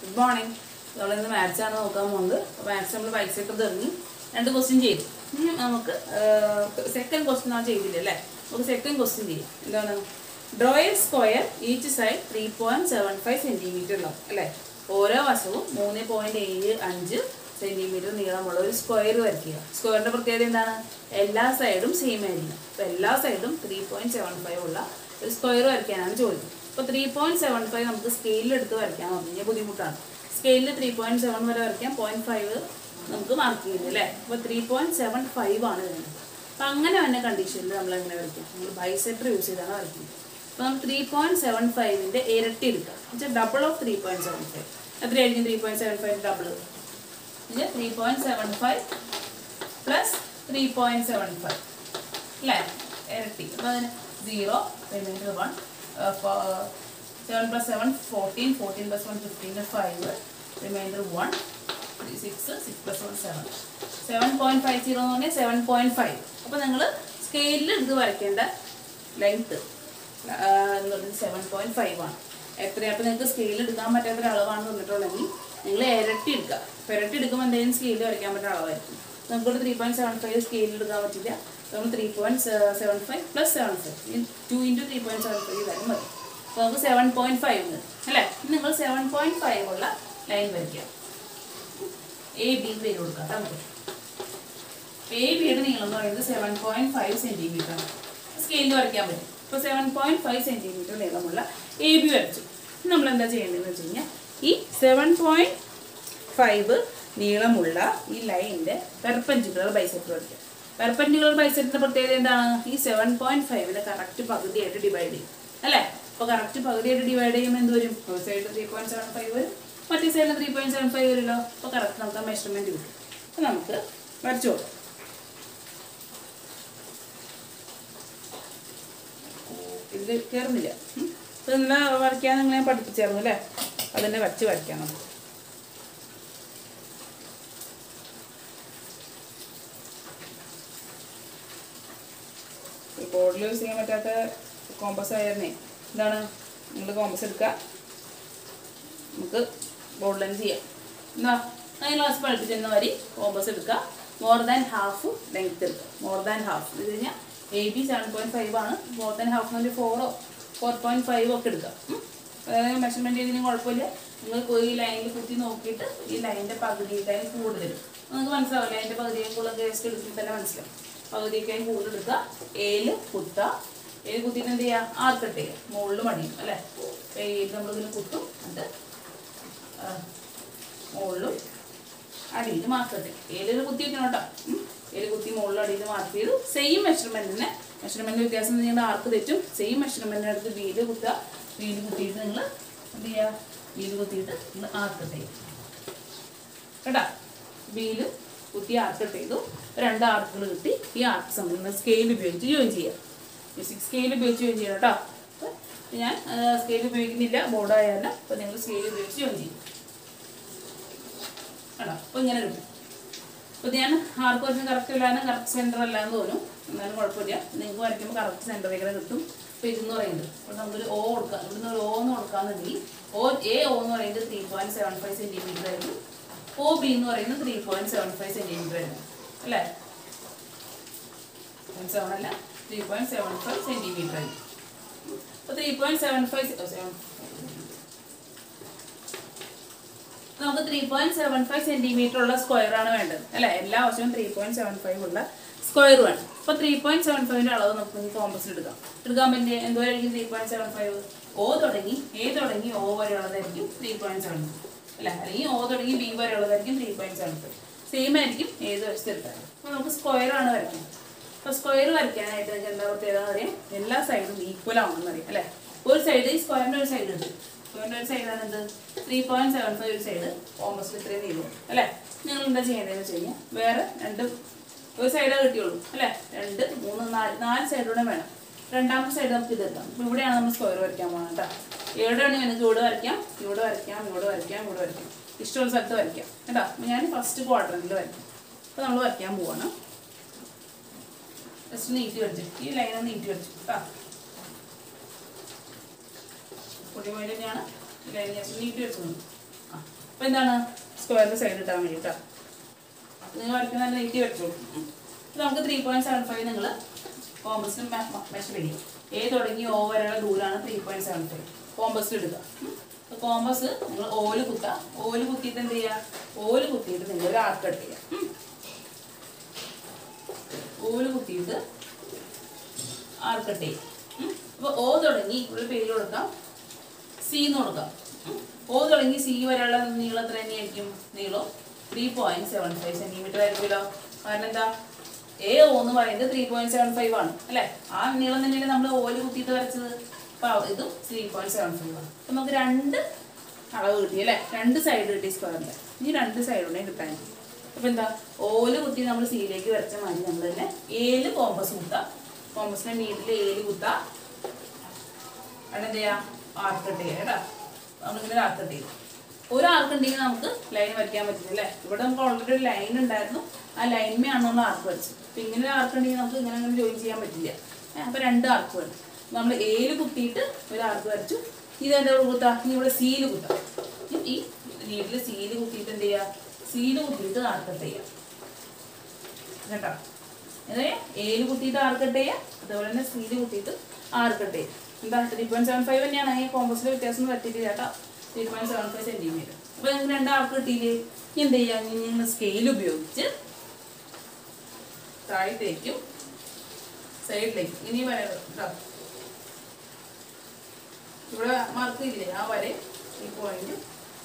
Good morning. We will match and match bicycle and the question second question second question draw a square each side 3.75 centimeter long. 3.75 centimeter square square side same side 3.75 square so 3.75 scale scale 3.7 0.5 mark 3.75 condition bisector use 3.75 double of 3.75 3.75 double 3.75 plus 3.75 0 remainder 1 7 plus 7 14 14 plus 1 15 5 remainder 1 3 6 6 plus 1 7 7.50 7.5 അപ്പോൾ നിങ്ങൾ സ്കെയിലിൽ ഇത് വരയ്ക്കേണ്ട length 7.5 ആണ് എത്രയാപ്പോൾ നിങ്ങൾക്ക് scale എടുക്കാൻ പറ്റാത്ത അളവാണ് തന്നിട്ടുള്ളതെങ്കിൽ നിങ്ങൾ ഇരട്ടി എടുക്കുക ഇരട്ടി എടുക്കുമ്പോൾ എന്തെങ്കിലും സ്കെയിൽ വരയ്ക്കാൻ പറ്റുന്ന അളവായിരിക്കും നമുക്ക് 3.75 സ്കെയിലിൽ എടുക്കാൻ പറ്റില്ല നമ്മൾ 3.75 plus 75 2 into 3.75 ഇതായാലും മതി അപ്പോൾ നമുക്ക് 7.5 അല്ലേ നിങ്ങൾ 7.5 ഉള്ള ലൈൻ വരയ്ക്കുക എ ബി പേര് കൊടുക്കാം നമുക്ക് എ ബിയുടെ നീളം എന്ന് പറയുന്നത് 7.5 സെൻറ്റിമീറ്റർ ആണ് സ്കെയിലിൽ വരയ്ക്കാൻ പറ്റും അപ്പോൾ 7.5 സെൻറ്റിമീറ്റർ നീളമുള്ള എ ബി വരച്ചു നമ്മൾ എന്താ ചെയ്യേണ്ടതെന്ന് വെച്ച് കഴിഞ്ഞാൽ ഈ 7.5 നീളമുള്ള ഈ ലൈനിൻ്റെ പെർപെൻഡിക്കുലർ ബൈസെക്ടർ വരയ്ക്കുക പെർപെൻഡിക്കുലർ ബൈസെക്ടറിന്റെ പ്രത്യേകത എന്താണ് ഈ 7.5 കറക്റ്റ് പകുതിയായിട്ട് ഡിവൈഡ് ചെയ്യും അല്ലേ അപ്പോൾ കറക്റ്റ് പകുതിയായിട്ട് ഡിവൈഡ് ചെയ്യുമ്പോൾ എന്ത് വരും ഒരു സൈഡിൽ 3.75 വരും മറ്റേ സൈഡിൽ 3.75 വരുമല്ലോ അപ്പോൾ കറക്റ്റ് നമുക്ക് മെഷർമെന്റ് കിട്ടും അപ്പോൾ നമുക്ക് വരച്ചോളൂ ഇത് കയറുന്നില്ല അപ്പോൾ നിങ്ങൾ വരയ്ക്കാൻ നിങ്ങൾ ഞാൻ പഠിപ്പിച്ചായിരുന്നു അല്ലേ അതിനെ വരച്ച് വരയ്ക്കാം നമുക്ക് ബോർഡിൽ യൂസ് ചെയ്യാൻ പറ്റാത്ത കോമ്പസ് ആയിരുന്നേ എന്താണ് നിങ്ങൾ കോമ്പസ് എടുക്കുക നമുക്ക് ബോർഡിൽ തന്നെ ചെയ്യാം എന്നാ ഞാൻ ക്ലാസ് പഠിപ്പിച്ചിരുന്ന വരി കോമ്പസ് എടുക്കുക മോർ ദാൻ ഹാഫ് ലെങ്ത് എടുക്കുക മോർ ദാൻ ഹാഫ് ഇത് കഴിഞ്ഞാൽ എ ബി 7.5 ആണ് മോർ ദാൻ ഹാഫ് 4 4.5 ഒക്കെ എടുക്കുക അതായത് മെഷർമെൻറ്റ് ചെയ്തതിനും കുഴപ്പമില്ല നിങ്ങൾ പോയി ഈ ലൈനിൽ കുത്തി നോക്കിയിട്ട് ഈ ലൈനിൻ്റെ പകുതിയേക്കാളും കൂടുതൽ നിങ്ങൾക്ക് മനസ്സിലാവില്ല ലൈനിൻ്റെ പകുതിയേക്കുള്ള കേസ് എടുക്കുമ്പോൾ തന്നെ മനസ്സിലാവും പകുതിയൊക്കെയും കൂടുതൽ എടുക്കുക ഏല് കുത്തുക ഏല് കുത്തിയിട്ട് എന്ത് ചെയ്യുക ആർക്കട്ട് ചെയ്യുക മുകളിൽ മടിയും അല്ലേ ഏല് നമ്മളിതിൽ കുത്തും എന്നിട്ട് മുകളിലും അടിയിൽ മാർക്കട്ട് ഏലിൽ കുത്തി വെക്കണം കേട്ടോ ഏല് കുത്തി മുകളിലും അടിയിൽ മാർക്ക് ചെയ്തു സെയിം മെഷർമെൻറ്റിന് വ്യത്യാസം നിങ്ങളുടെ ആർക്ക് തെറ്റും സെയിം മെഷർമെൻറ്റിനടുത്ത് വീല് കുത്തുക വീല് കുത്തിയിട്ട് നിങ്ങൾ എന്ത് ചെയ്യുക വീല് കുത്തിയിട്ട് നിങ്ങൾ ആർക്കട്ട് ചെയ്യും കേട്ടോ വീല് കുത്തി ആർക്കട്ട് ചെയ്തു രണ്ട് ആർക്കുകൾ കിട്ടി ഈ ആർക്ക് സംബന്ധിക്കുന്ന സ്കെയിൽ ഉപയോഗിച്ച് ജോയിൻ ചെയ്യാം സ്കെയിൽ ഉപയോഗിച്ച് ജോയിൻ ചെയ്യാം കേട്ടോ ഞാൻ സ്കെയിൽ ഉപയോഗിക്കുന്നില്ല ബോർഡായാലും അപ്പോൾ നിങ്ങൾ സ്കെയിൽ ഉപയോഗിച്ച് ജോയിൻ ചെയ്യും കേട്ടോ അപ്പോൾ ഇങ്ങനെ കിട്ടും അപ്പോൾ ഞാൻ ആർക്ക് വരയ്ക്കും കറക്റ്റ് ഇല്ലാനും കറക്റ്റ് സെൻറ്റർ അല്ലാന്ന് തോന്നും എന്നാലും കുഴപ്പമില്ല നിങ്ങൾക്ക് വരയ്ക്കുമ്പോൾ കറക്റ്റ് സെൻറ്റർ ഇങ്ങനെ കിട്ടും അപ്പോൾ ഇതെന്ന് പറയുന്നത് അപ്പോൾ നമ്മളൊരു ഓ കൊടുക്കാം ഇവിടുന്ന് ഒരു ഓ എന്ന് കൊടുക്കാമെന്നുണ്ടെങ്കിൽ ഓ എന്ന് പറയുന്നത് 3.75 സെൻറ്റിമീറ്റർ ആയിരുന്നു ഒ ബി എന്ന് പറയുന്നത് 3.75 സെൻറ്റിമീറ്റർ ആയിരുന്നു അല്ലേ 7 അല്ല 3.75 സെൻറ്റിമീറ്റർ ആയി അപ്പോൾ 3.75 നമുക്ക് 3.75 സെൻറ്റിമീറ്റർ ഉള്ള സ്ക്വയർ ആണ് വേണ്ടത് അല്ലേ എല്ലാ വശവും 3.75 ഉള്ള സ്ക്വയർ വേണം അപ്പോൾ 3.75 അളവ് നമുക്ക് കോമ്പസിൽ എടുക്കാൻ പറ്റിയ എന്തോരായിരിക്കും 3.75 ഒ തുടങ്ങി എ തുടങ്ങി ഒ വരെയുള്ളതായിരിക്കും 3.75 അല്ല അല്ലെങ്കിൽ ഒ തുടങ്ങി ബി വരെയുള്ളതായിരിക്കും 3.75 സെയിം ആയിരിക്കും ഏത് വശത്ത് എടുത്താൽ അപ്പോൾ നമുക്ക് സ്ക്വയർ ആണ് വരയ്ക്കുന്നത് അപ്പോൾ സ്ക്വയർ വരയ്ക്കാനായിട്ട് നിങ്ങൾക്ക് എന്താ പ്രത്യേകത അറിയാം എല്ലാ സൈഡും ഈക്വൽ ആവണമെന്ന് അറിയാം അല്ലേ ഒരു സൈഡ് ഈ സ്ക്വയറിൻ്റെ ഒരു സൈഡ് ഉണ്ട് സ്ക്വയറിൻ്റെ ഒരു സൈഡാണ് എന്ത് 3.75 ഒരു സൈഡ് ഓൾമോസ്റ്റ് ഇത്രയും നീളും അല്ലേ നിങ്ങൾ എന്താ ചെയ്യേണ്ടതെന്ന് വെച്ച് കഴിഞ്ഞാൽ വേറെ ഒരു സൈഡേ കിട്ടിയുള്ളൂ അല്ലേ 2 3 4 സൈഡൂടെ വേണം രണ്ടാമത്തെ സൈഡ് നമുക്ക് ഇത് എടുക്കാം അപ്പോൾ ഇവിടെയാണ് നമ്മൾ സ്ക്വയർ വരയ്ക്കാൻ പോകുന്നത് കേട്ടോ എവിടെയാണ് നിങ്ങൾക്ക് ഇവിടെ വരയ്ക്കാം ഇഷ്ടമുള്ള സ്ഥലത്ത് വരയ്ക്കാം കേട്ടോ ഞാൻ ഫസ്റ്റ് ക്വാഡ്രന്റിൽ വരയ്ക്കാം അപ്പോൾ നമ്മൾ വരയ്ക്കാൻ പോവാണ് ജസ്റ്റ് നീട്ടി വരച്ചു ഈ ലൈൻ ഒന്ന് നീട്ടി വരച്ചു കേട്ടോ പൊടിമോയിൽ തന്നെയാണ് ഈ ലൈൻ ജസ്റ്റ് നീട്ടി വെച്ചു അപ്പോൾ എന്താണ് സ്ക്വയറിൻ്റെ സൈഡ് ഇട്ടാൻ വേണ്ടിയിട്ടാണ്. നിങ്ങൾ വരയ്ക്കുന്ന നീട്ടി വെച്ചോളൂ. നമുക്ക് 3.75 നിങ്ങൾ കോമ്പസിന് മെഷർ ചെയ്യും. എ തുടങ്ങി O വരെയുള്ള ദൂരമാണ് 3.75. കോമ്പസിൽ എടുക്കുക. കോമ്പസ് നിങ്ങൾ ഓല് കുത്താം. ഓല് കുത്തിയിട്ട് എന്ത് ചെയ്യുക? ഓല് കുത്തിയിട്ട് നിങ്ങൾ ഒരു ആർക്ക് കട്ട് ചെയ്യുക. ഓല് കുത്തിയിട്ട് ആർക്ക് കട്ട് ചെയ്യുക. അപ്പോൾ O തുടങ്ങി ഇവിടെ പേര് കൊടുക്കാം, സി എന്ന് കൊടുക്കാം. O തുടങ്ങി സി വരെയുള്ള നീളം എത്ര തന്നെയായിരിക്കും? നീളം 3.75 സെൻറ്റിമീറ്റർ ആയിരിക്കുമല്ലോ. കാരണം എന്താ? AO എന്ന് പറയുന്നത് 3.75 ആണ് അല്ലേ? ആ നീളം തന്നെയല്ലേ നമ്മൾ ഓല് കുത്തിയിട്ട് വരച്ചത്. അപ്പോൾ ഇതും 3.75 ആണ്. അപ്പം നമുക്ക് രണ്ട് അളവ് കിട്ടി അല്ലേ? രണ്ട് സൈഡ് കിട്ടി സ്ക്വയറിൻ്റെ. ഇനി രണ്ട് സൈഡുണ്ടെങ്കിൽ കിട്ടാൻ. അപ്പോൾ എന്താ? ഓല് കുത്തി നമ്മൾ സിയിലേക്ക് വരച്ച മാതിരി നമ്മൾ തന്നെ ഏല് കോമ്പസ് കുത്താം. കോമ്പസിൻ്റെ നീട്ടിൽ ഏല് കുത്താം. അവിടെ എന്ത് ചെയ്യുക? ആർക്ക് കട്ട് ചെയ്യുക കേട്ടോ. നമ്മളിങ്ങനെ ആർക്ക് കട്ട് ചെയ്യും. ഒരു ആർക്ക് ഉണ്ടെങ്കിൽ നമുക്ക് ലൈൻ വരയ്ക്കാൻ പറ്റില്ല അല്ലേ? ഇവിടെ നമുക്ക് ഓൾറെഡി ഒരു ലൈൻ ഉണ്ടായിരുന്നു. ആ ലൈൻമയാണ് നമ്മൾ ആർക്ക് വരച്ചത്. അപ്പം ഇങ്ങനെ ഒരു ആർക്ക് ഉണ്ടെങ്കിൽ നമുക്ക് ഇങ്ങനെ അങ്ങനെ ജോയിൻ ചെയ്യാൻ പറ്റില്ല. അപ്പോൾ രണ്ട് ആർക്ക് വേണം. നമ്മൾ ഏല് കുത്തിയിട്ട് ഒരു ആർക്ക് വരച്ചു. ഇതെന്താ കുത്താം? ഇനി ഇവിടെ സീല് കുത്താം. ഈ നീട്ടിൽ സീല് കുത്തിയിട്ട് എന്ത് ചെയ്യുക? സീല് കുത്തിയിട്ട് ആർക്ക് കട്ട് ചെയ്യുക കേട്ടോ. അതെ ഏല് കുത്തിയിട്ട് ആർക്ക് കട്ട് ചെയ്യുക, അതുപോലെ തന്നെ സീല് കുത്തിയിട്ട് ആർക്ക് കട്ട് ചെയ്യുക. എന്താ 3.75 തന്നെയാണ്. ഈ കോമ്പസിലെ വ്യത്യാസം പറ്റിയിട്ടില്ല കേട്ടോ. 3.75 സെൻറ്റിമീറ്റർ. അപ്പോൾ നിങ്ങൾക്ക് രണ്ട് ആർക്ക് കിട്ടിയില്ലേ? എന്ത് ചെയ്യുക? നിങ്ങൾ സ്കെയിൽ ഉപയോഗിച്ച് താഴത്തേക്കും സൈഡിലേക്കും ഇനി വരവ് കേട്ടോ. ഇവിടെ മാർക്ക് ഇല്ലേ? ആ വരെ ഈ പോയിന്റ്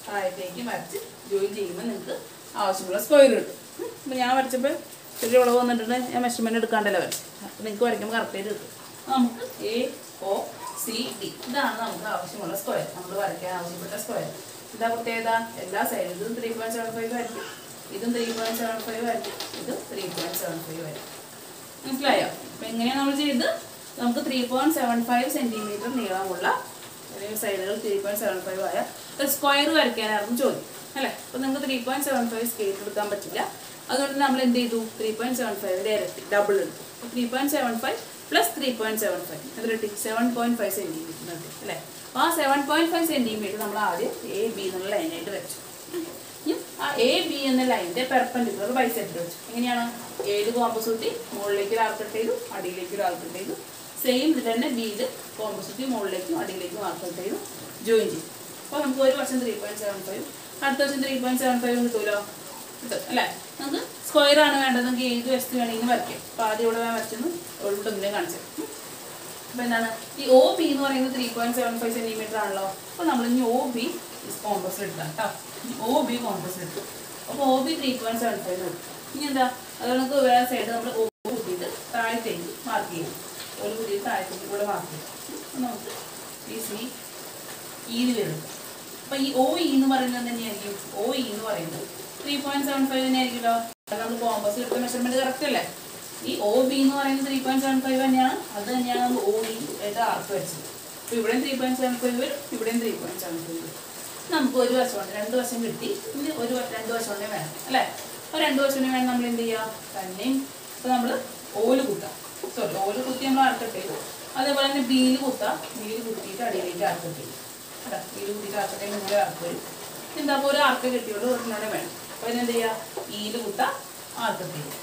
താഴത്തേക്ക് വരച്ച് ജോയിൻ ചെയ്യുമ്പോൾ നിങ്ങൾക്ക് ആവശ്യമുള്ള സ്ക്വയർ കിട്ടും. അപ്പോൾ ഞാൻ വരച്ചപ്പോൾ ചെറിയ ഉളവ് വന്നിട്ടുണ്ട്. ഞാൻ മെഷർമെൻറ്റ് എടുക്കാണ്ടല്ലോ വരച്ചു. അപ്പോൾ നിങ്ങൾക്ക് വരയ്ക്കുമ്പോൾ കറക്റ്റായിട്ട് കിട്ടും. നമുക്ക് AOCD ഇതാണ് നമുക്ക് ആവശ്യമുള്ള സ്ക്വയർ. നമ്മൾ വരയ്ക്കാൻ ആവശ്യപ്പെട്ട സ്ക്വയർ. ഇതാ പ്രത്യേകത. എല്ലാ സൈഡും ഇതും 3.75 ആയിരിക്കും, ഇതും 3.75 ആയിരിക്കും, ഇതും 3.75 ആയിരിക്കും. മനസ്സിലായോ? അപ്പം എങ്ങനെയാണ് നമ്മൾ ചെയ്ത്? നമുക്ക് 3.75 സെൻറ്റിമീറ്റർ നീളമുള്ള സൈഡുകൾ 3.75 ആയ ഒരു സ്ക്വയർ വരയ്ക്കാനായിരുന്നു ചോദ്യം അല്ലേ? അപ്പോൾ നിങ്ങൾക്ക് 3.75 സ്കെയിൽ എടുക്കാൻ പറ്റില്ല. അതുകൊണ്ട് നമ്മൾ എന്ത് ചെയ്തു? 3.75 ഇരട്ടി ഡബിൾ എടുത്തു. 3.75 പ്ലസ് 3.75 എത്ര കിട്ടി? 7.5 സെൻറ്റിമീറ്റർ കിട്ടി അല്ലേ? അപ്പോൾ ആ 7.5 സെൻറ്റിമീറ്റർ നമ്മൾ ആദ്യം AB എന്നുള്ള ലൈനായിട്ട് വെച്ചു. ആ AB എന്ന ലൈനിൻ്റെ പെർപെൻഡിക്കുലർ ബൈസെക്ടർ വെച്ചു. എങ്ങനെയാണ്? ഏഴ് കോമ്പസ് കുത്തി മുകളിലേക്ക് ഒരു ആർക്ക് കട്ട് ചെയ്തു, അടിയിലേക്ക് ഒരു ആർക്ക് കട്ട് ചെയ്തു. സെയിം ഇതിൽ തന്നെ ബിയിൽ കോമ്പസ് കുത്തി മുകളിലേക്കും അടിയിലേക്കും ആർക്ക് കട്ട് ചെയ്തു ജോയിൻ ചെയ്തു. അപ്പോൾ നമുക്ക് ഒരു വർഷം 3.75, അടുത്ത വർഷം 3.75 കിട്ടുമല്ലോ. കിട്ടും അല്ലേ? നമുക്ക് സ്ക്വയർ ആണ് വേണ്ടത്. നമുക്ക് ഏത് വശത്ത് വേണമെങ്കിലും വരയ്ക്കാം. അപ്പോൾ ആദ്യം ഇവിടെ വരച്ചെന്ന് ഇവിടെ മുന്നേ കാണിച്ചത്. അപ്പോൾ എന്താണ്? ഈ OB എന്ന് പറയുന്നത് 3.75 സെൻറ്റിമീറ്റർ ആണല്ലോ. അപ്പോൾ നമ്മൾ ഇനി OB കോമ്പസ് എടുക്കാം കേട്ടോ. OB കോമ്പസ് എടുക്കും. അപ്പോൾ OB 3.75 എടുക്കും. ഇനി എന്താ? അത് നമുക്ക് വേറെ സൈഡ് നമ്മൾ O കൂട്ടിയിട്ട് താഴത്തേക്ക് മാർക്ക് ചെയ്യും. ഒരു കൂട്ടിയിട്ട് താഴത്തേക്ക് ഇവിടെ മാർക്ക് ചെയ്യും. അപ്പോൾ നമുക്ക് ഈ E വരും. അപ്പോൾ ഈ OE എന്ന് പറയുന്നത് തന്നെയായിരിക്കും. OE എന്ന് പറയുന്നത് 3.75 തന്നെയായിരിക്കുമല്ലോ. നമ്മൾ കോമ്പസ് എടുത്ത മെഷർമെൻറ്റ് കറക്റ്റ് അല്ലേ? ഈ OB എന്ന് പറയുന്നത് 3.75 തന്നെയാണ്. അത് തന്നെയാണ് നമ്മൾ OE ആയിട്ട് ആർക്ക് വെച്ചത്. അപ്പോൾ ഇവിടെയും 3.75 വരും, ഇവിടെയും 3.75 വരും. നമുക്ക് ഒരു വശമുണ്ട്, രണ്ട് വശം കിട്ടി. ഇനി രണ്ട് വശം കൊണ്ടേ വേണം അല്ലേ? അപ്പോൾ രണ്ട് വശം വേണം നമ്മൾ എന്ത് ചെയ്യുക? തന്നെയും ഇപ്പോൾ നമ്മൾ ഓല് കുത്താം. ഓല് കുത്തി നമ്മൾ ആർക്കട്ട് ചെയ്തു. അതേപോലെ തന്നെ ബിയിൽ കുത്താം. ബിയിൽ കുത്തിയിട്ട് അടിയിലേക്ക് ആർക്കട്ട് ചെയ്യും കേട്ടോ. ബിയിൽ കുത്തിയിട്ട് ആർക്കട്ട് ചെയ്യുമ്പോൾ ഇങ്ങനെ ആർക്ക് വരും. എന്താ? അപ്പോൾ ഒരു ആർക്ക് കിട്ടിയോണ്ട് ഒരെണ്ണം വേണം. അപ്പോൾ ഇതിനെന്ത് ചെയ്യുക? ഈയിൽ കുത്താം, ആർക്കട്ട് ചെയ്യും